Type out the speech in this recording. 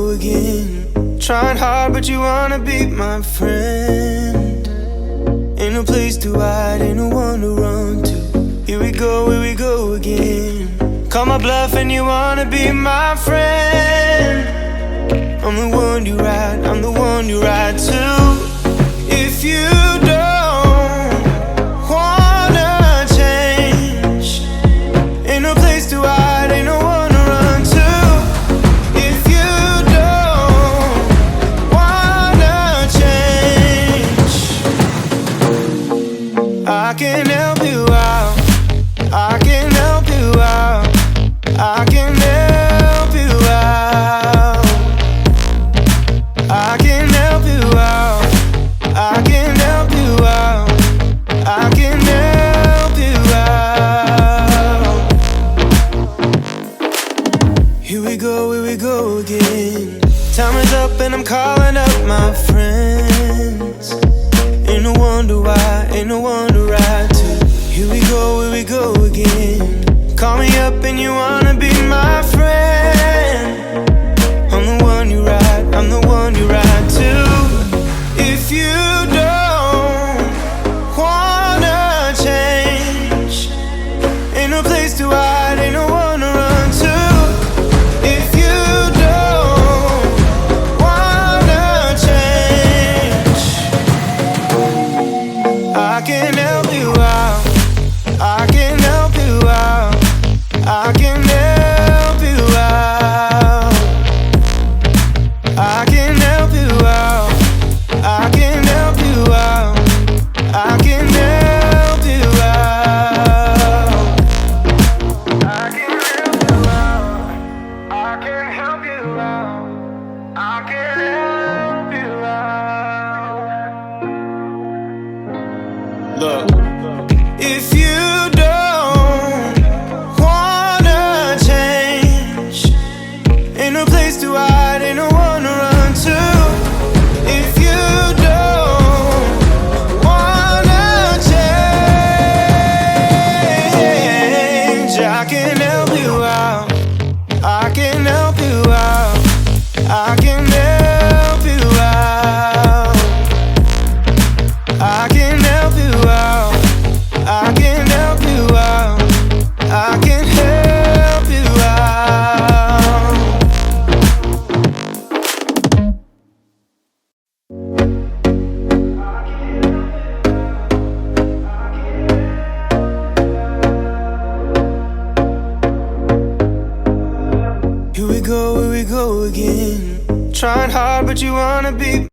go again. Trying hard, but you wanna be my friend. Ain't no place to hide, ain't no one to run to. Here we go again. Call my bluff and you wanna be my friend. I'm the one you ride, I'm the one you ride to. If you don't wanna change, ain't no place to hide, ain't no one to run to. If you don't wanna change, I can help you out, I can help you out, I can help you out, I can help you out, I can help you out, I can help you out. Here we go again. Time is up and I'm calling up my friends. Ain't no wonder why, ain't no one to ride to. Here we go again. Call me up and you wanna be my friend. I'm the one you ride, I'm the one you ride to. If you don't wanna change, ain't no place to hide, ain't no one to run to. If you don't wanna change, I can help you out, I can help you out, I can help you out, I can help you out, I can help you out, I can help you out, I can help you out, I can help you out, I can help you out. Look, if you don't wanna change, ain't no place to hide, ain't no one to run to. If you don't wanna change, I can help you out, I can help you out, I can help you out, I can help you out, I can help you out, I can help you out. Here we go again. Trying hard, but you wanna be